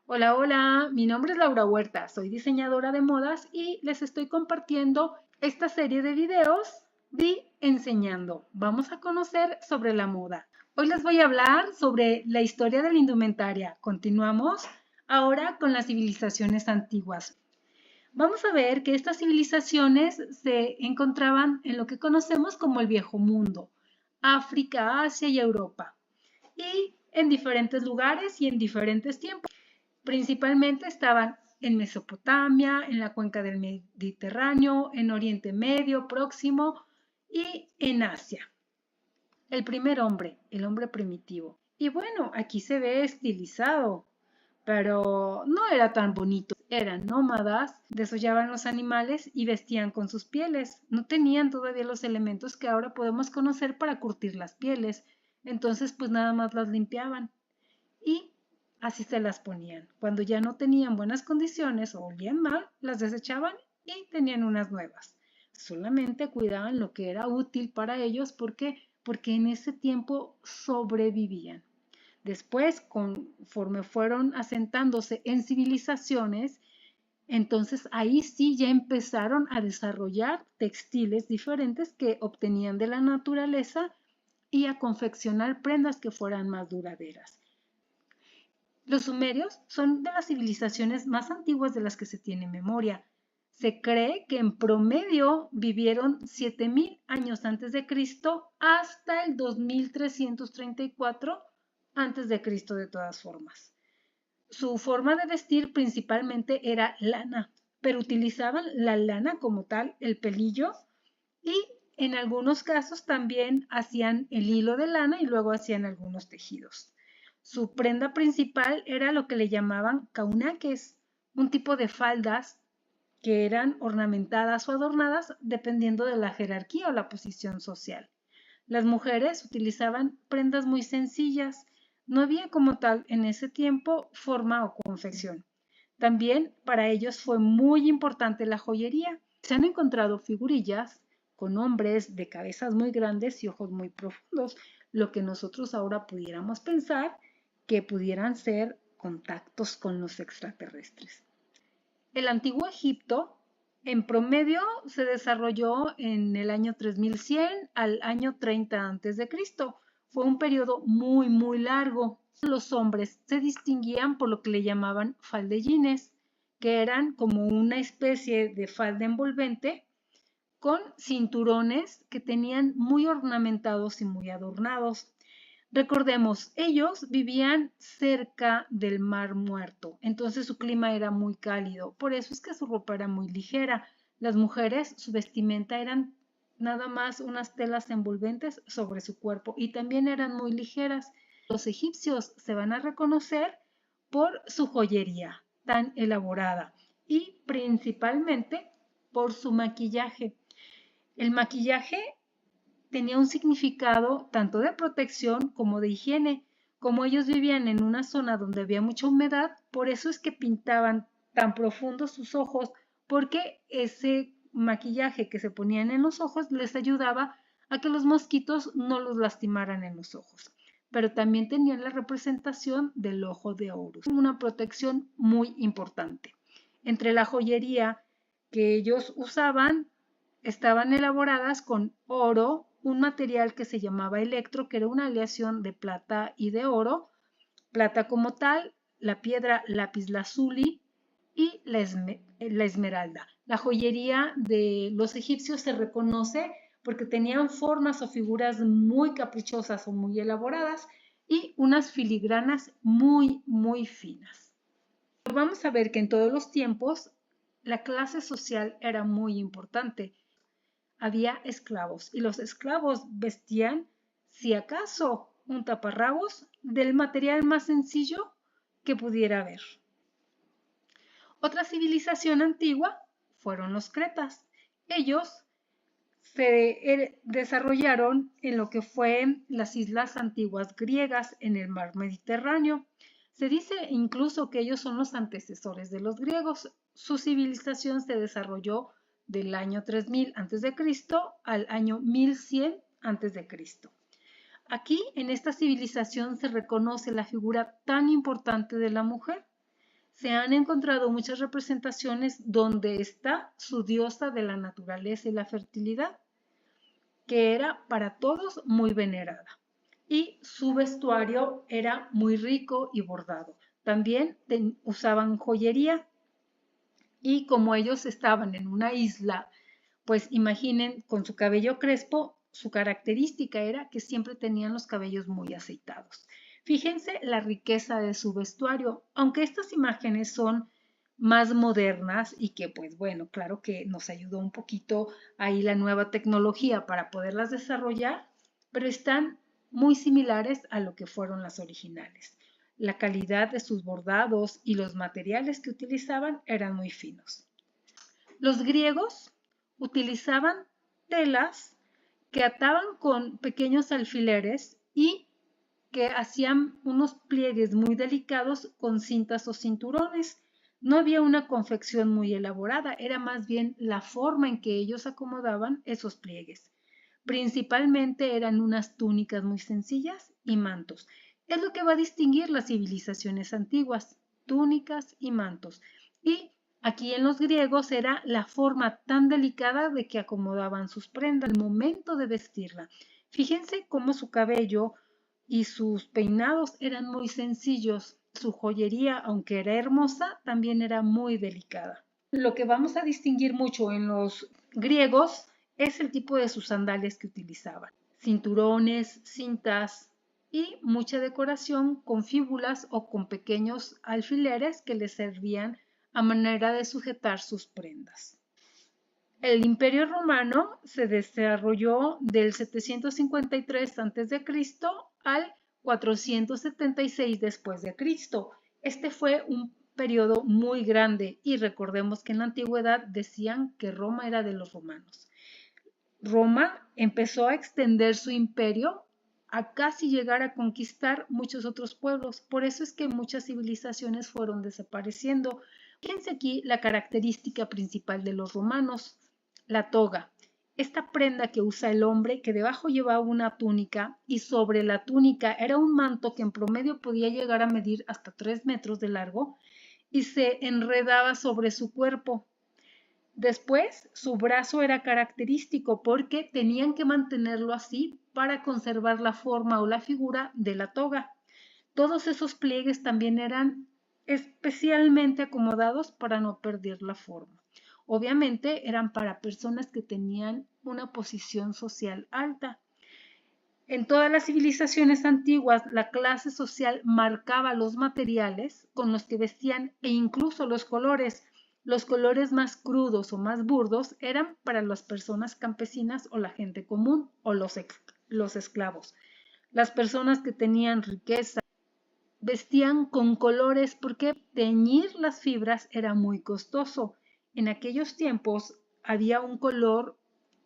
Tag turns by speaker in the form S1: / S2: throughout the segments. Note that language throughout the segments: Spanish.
S1: Hola, hola, mi nombre es Laura Huerta, soy diseñadora de modas y les estoy compartiendo esta serie de videos de Enseñando. Vamos a conocer sobre la moda. Hoy les voy a hablar sobre la historia de la indumentaria. Continuamos ahora con las civilizaciones antiguas. Vamos a ver que estas civilizaciones se encontraban en lo que conocemos como el Viejo Mundo, África, Asia y Europa, y en diferentes lugares y en diferentes tiempos. Principalmente estaban en Mesopotamia, en la cuenca del Mediterráneo, en Oriente Medio, Próximo y en Asia. El primer hombre, el hombre primitivo. Y bueno, aquí se ve estilizado, pero no era tan bonito. Eran nómadas, desollaban los animales y vestían con sus pieles. No tenían todavía los elementos que ahora podemos conocer para curtir las pieles. Entonces, pues nada más las limpiaban y así se las ponían. Cuando ya no tenían buenas condiciones o olían mal, las desechaban y tenían unas nuevas. Solamente cuidaban lo que era útil para ellos porque en ese tiempo sobrevivían. Después, conforme fueron asentándose en civilizaciones, entonces ahí sí ya empezaron a desarrollar textiles diferentes que obtenían de la naturaleza y a confeccionar prendas que fueran más duraderas. Los sumerios son de las civilizaciones más antiguas de las que se tiene memoria. Se cree que en promedio vivieron 7000 años antes de Cristo hasta el 2334 antes de Cristo de todas formas. Su forma de vestir principalmente era lana, pero utilizaban la lana como tal, el pelillo, y en algunos casos también hacían el hilo de lana y luego hacían algunos tejidos. Su prenda principal era lo que le llamaban kaunaques, un tipo de faldas que eran ornamentadas o adornadas dependiendo de la jerarquía o la posición social. Las mujeres utilizaban prendas muy sencillas. No había como tal en ese tiempo forma o confección. También para ellos fue muy importante la joyería. Se han encontrado figurillas con hombres de cabezas muy grandes y ojos muy profundos, lo que nosotros ahora pudiéramos pensar que pudieran ser contactos con los extraterrestres. El antiguo Egipto en promedio se desarrolló en el año 3100 al año 30 a.C. Fue un periodo muy largo. Los hombres se distinguían por lo que le llamaban faldellines, que eran como una especie de falda envolvente con cinturones que tenían muy ornamentados y muy adornados. Recordemos, ellos vivían cerca del Mar Muerto, entonces su clima era muy cálido, por eso es que su ropa era muy ligera. Las mujeres, su vestimenta eran nada más unas telas envolventes sobre su cuerpo y también eran muy ligeras. Los egipcios se van a reconocer por su joyería tan elaborada y principalmente por su maquillaje. El maquillaje tenía un significado tanto de protección como de higiene. Como ellos vivían en una zona donde había mucha humedad, por eso es que pintaban tan profundos sus ojos, porque ese maquillaje que se ponían en los ojos les ayudaba a que los mosquitos no los lastimaran en los ojos. Pero también tenían la representación del ojo de Horus, una protección muy importante. Entre la joyería que ellos usaban estaban elaboradas con oro, un material que se llamaba electro, que era una aleación de plata y de oro, plata como tal, la piedra lapislázuli y la esmeralda. La joyería de los egipcios se reconoce porque tenían formas o figuras muy caprichosas o muy elaboradas y unas filigranas muy finas. Vamos a ver que en todos los tiempos la clase social era muy importante. Había esclavos y los esclavos vestían, si acaso, un taparrabos del material más sencillo que pudiera haber. Otra civilización antigua fueron los cretas. Ellos se desarrollaron en lo que fue las islas antiguas griegas en el mar Mediterráneo. Se dice incluso que ellos son los antecesores de los griegos. Su civilización se desarrolló del año 3000 a.C. al año 1100 a.C. Aquí, en esta civilización, se reconoce la figura tan importante de la mujer. se han encontrado muchas representaciones donde está su diosa de la naturaleza y la fertilidad, que era para todos muy venerada. Y su vestuario era muy rico y bordado. También usaban joyería y como ellos estaban en una isla, pues imaginen con su cabello crespo, su característica era que siempre tenían los cabellos muy aceitados. Fíjense la riqueza de su vestuario, aunque estas imágenes son más modernas y que pues bueno, claro que nos ayudó un poquito ahí la nueva tecnología para poderlas desarrollar, pero están muy similares a lo que fueron las originales. La calidad de sus bordados y los materiales que utilizaban eran muy finos. Los griegos utilizaban telas que ataban con pequeños alfileres y que hacían unos pliegues muy delicados con cintas o cinturones. No había una confección muy elaborada, era más bien la forma en que ellos acomodaban esos pliegues. Principalmente eran unas túnicas muy sencillas y mantos. Es lo que va a distinguir las civilizaciones antiguas, túnicas y mantos. Y aquí en los griegos era la forma tan delicada de que acomodaban sus prendas al momento de vestirla. Fíjense cómo su cabello y sus peinados eran muy sencillos. Su joyería, aunque era hermosa, también era muy delicada. Lo que vamos a distinguir mucho en los griegos es el tipo de sus sandalias que utilizaban. Cinturones, cintas y mucha decoración con fíbulas o con pequeños alfileres que les servían a manera de sujetar sus prendas. El Imperio Romano se desarrolló del 753 a.C. al 476 después de Cristo. Este fue un periodo muy grande y recordemos que en la antigüedad decían que Roma era de los romanos. Roma empezó a extender su imperio a casi llegar a conquistar muchos otros pueblos. Por eso es que muchas civilizaciones fueron desapareciendo. Fíjense aquí la característica principal de los romanos, la toga. Esta prenda que usa el hombre, que debajo llevaba una túnica y sobre la túnica era un manto que en promedio podía llegar a medir hasta 3 metros de largo y se enredaba sobre su cuerpo. Después, su brazo era característico porque tenían que mantenerlo así para conservar la forma o la figura de la toga. Todos esos pliegues también eran especialmente acomodados para no perder la forma. Obviamente eran para personas que tenían una posición social alta. En todas las civilizaciones antiguas, la clase social marcaba los materiales con los que vestían e incluso los colores. Los colores más crudos o más burdos eran para las personas campesinas o la gente común o los esclavos. Las personas que tenían riqueza vestían con colores porque teñir las fibras era muy costoso. En aquellos tiempos había un color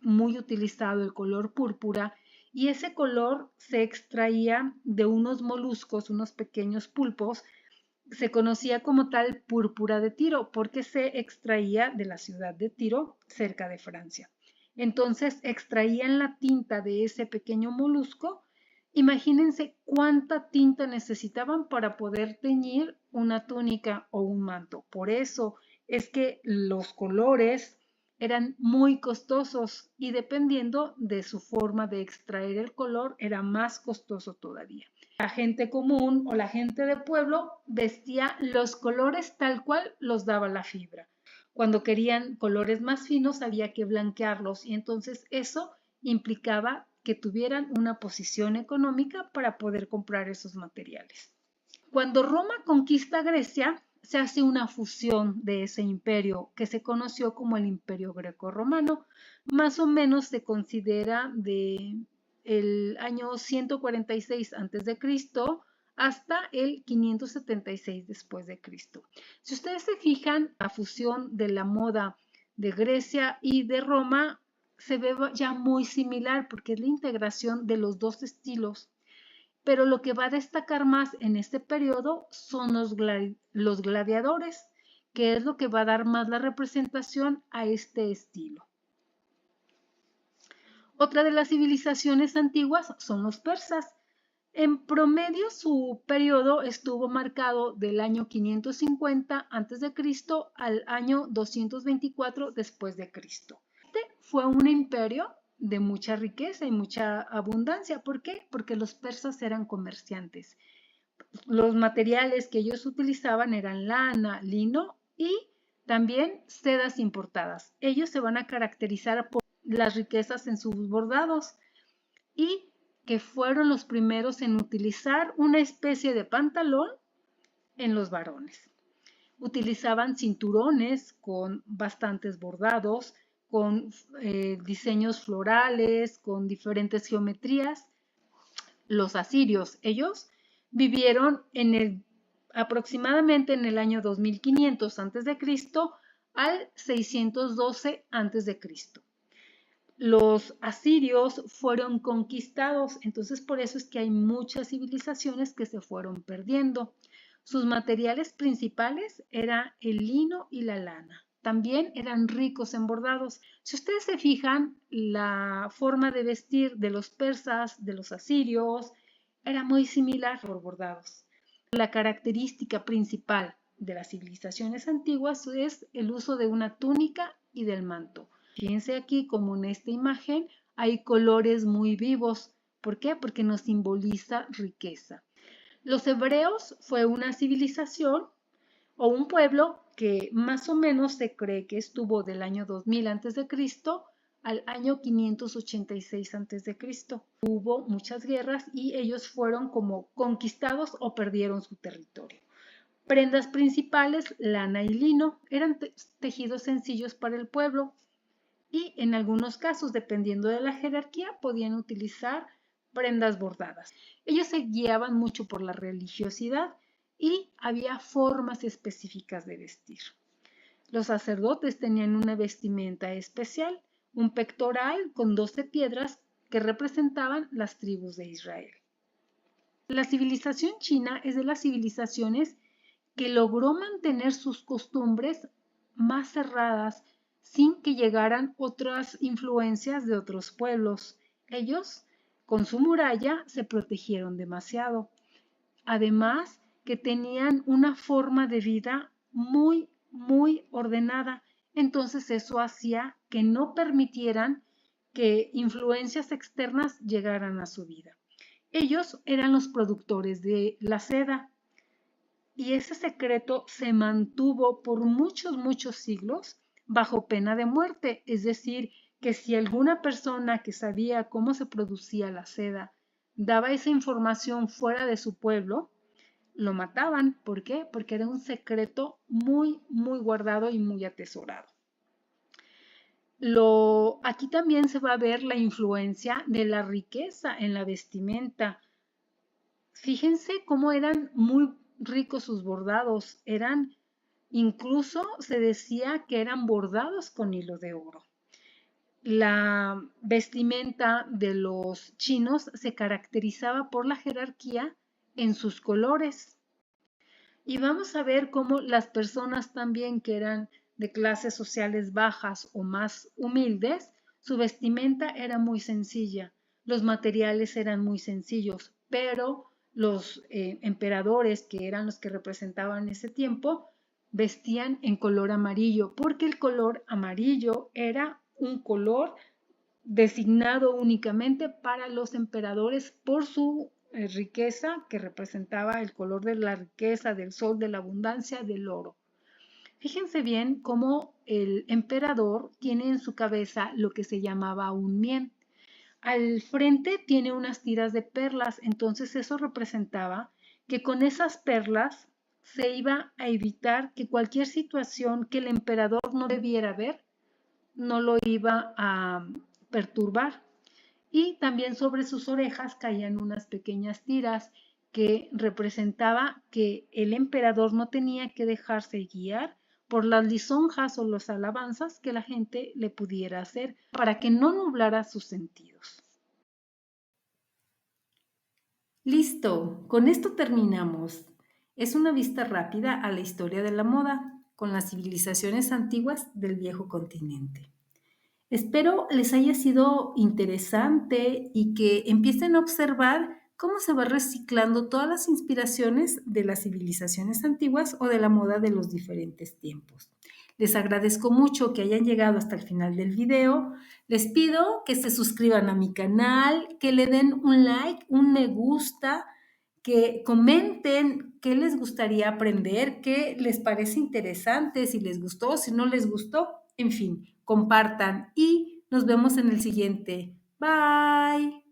S1: muy utilizado, el color púrpura, y ese color se extraía de unos moluscos, unos pequeños pulpos. Se conocía como tal púrpura de Tiro porque se extraía de la ciudad de Tiro, cerca de Francia. Entonces extraían la tinta de ese pequeño molusco. Imagínense cuánta tinta necesitaban para poder teñir una túnica o un manto. Por eso es que los colores eran muy costosos y dependiendo de su forma de extraer el color era más costoso todavía. La gente común o la gente de pueblo vestía los colores tal cual los daba la fibra. Cuando querían colores más finos había que blanquearlos y entonces eso implicaba que tuvieran una posición económica para poder comprar esos materiales. Cuando Roma conquista Grecia, se hace una fusión de ese imperio que se conoció como el Imperio Greco-Romano. Más o menos se considera de el año 146 a.C. hasta el 576 después de Cristo. Si ustedes se fijan, la fusión de la moda de Grecia y de Roma se ve ya muy similar porque es la integración de los dos estilos. Pero lo que va a destacar más en este periodo son los gladiadores, que es lo que va a dar más la representación a este estilo. Otra de las civilizaciones antiguas son los persas. En promedio, su periodo estuvo marcado del año 550 a.C. al año 224 después de Cristo. Este fue un imperio de mucha riqueza y mucha abundancia. ¿Por qué? Porque los persas eran comerciantes. Los materiales que ellos utilizaban eran lana, lino y también sedas importadas. Ellos se van a caracterizar por las riquezas en sus bordados y que fueron los primeros en utilizar una especie de pantalón en los varones. Utilizaban cinturones con bastantes bordados, con diseños florales, con diferentes geometrías. Los asirios, ellos vivieron aproximadamente en el año 2500 a.C. al 612 a.C. Los asirios fueron conquistados, entonces por eso es que hay muchas civilizaciones que se fueron perdiendo. Sus materiales principales eran el lino y la lana. También eran ricos en bordados. Si ustedes se fijan, la forma de vestir de los persas, de los asirios, era muy similar por bordados. La característica principal de las civilizaciones antiguas es el uso de una túnica y del manto. Fíjense aquí como en esta imagen hay colores muy vivos. ¿Por qué? Porque nos simboliza riqueza. Los hebreos fue una civilización o un pueblo que más o menos se cree que estuvo del año 2000 a.C. al año 586 a.C. Hubo muchas guerras y ellos fueron como conquistados o perdieron su territorio. Prendas principales, lana y lino, eran tejidos sencillos para el pueblo. Y en algunos casos, dependiendo de la jerarquía, podían utilizar prendas bordadas. Ellos se guiaban mucho por la religiosidad y había formas específicas de vestir. Los sacerdotes tenían una vestimenta especial, un pectoral con 12 piedras que representaban las tribus de Israel. La civilización china es de las civilizaciones que logró mantener sus costumbres más cerradas sin que llegaran otras influencias de otros pueblos. Ellos, con su muralla, se protegieron demasiado. Además, que tenían una forma de vida muy, muy ordenada. Entonces eso hacía que no permitieran que influencias externas llegaran a su vida. Ellos eran los productores de la seda y ese secreto se mantuvo por muchos, muchos siglos bajo pena de muerte, es decir, que si alguna persona que sabía cómo se producía la seda daba esa información fuera de su pueblo, lo mataban. ¿Por qué? Porque era un secreto muy, muy guardado y muy atesorado. Aquí también se va a ver la influencia de la riqueza en la vestimenta. Fíjense cómo eran muy ricos sus bordados, incluso se decía que eran bordados con hilo de oro. La vestimenta de los chinos se caracterizaba por la jerarquía en sus colores. Y vamos a ver cómo las personas también que eran de clases sociales bajas o más humildes, su vestimenta era muy sencilla, los materiales eran muy sencillos, pero los emperadores, que eran los que representaban ese tiempo, vestían en color amarillo, porque el color amarillo era un color designado únicamente para los emperadores por su riqueza, que representaba el color de la riqueza, del sol, de la abundancia, del oro. Fíjense bien cómo el emperador tiene en su cabeza lo que se llamaba un mien. Al frente tiene unas tiras de perlas, entonces eso representaba que con esas perlas se iba a evitar que cualquier situación que el emperador no debiera ver, no lo iba a perturbar. Y también sobre sus orejas caían unas pequeñas tiras que representaba que el emperador no tenía que dejarse guiar por las lisonjas o las alabanzas que la gente le pudiera hacer para que no nublara sus sentidos. Listo, con esto terminamos. Es una vista rápida a la historia de la moda con las civilizaciones antiguas del viejo continente. Espero les haya sido interesante y que empiecen a observar cómo se va reciclando todas las inspiraciones de las civilizaciones antiguas o de la moda de los diferentes tiempos. Les agradezco mucho que hayan llegado hasta el final del video. Les pido que se suscriban a mi canal, que le den un like, un me gusta, que comenten qué les gustaría aprender, qué les parece interesante, si les gustó, si no les gustó, en fin, compartan y nos vemos en el siguiente. Bye.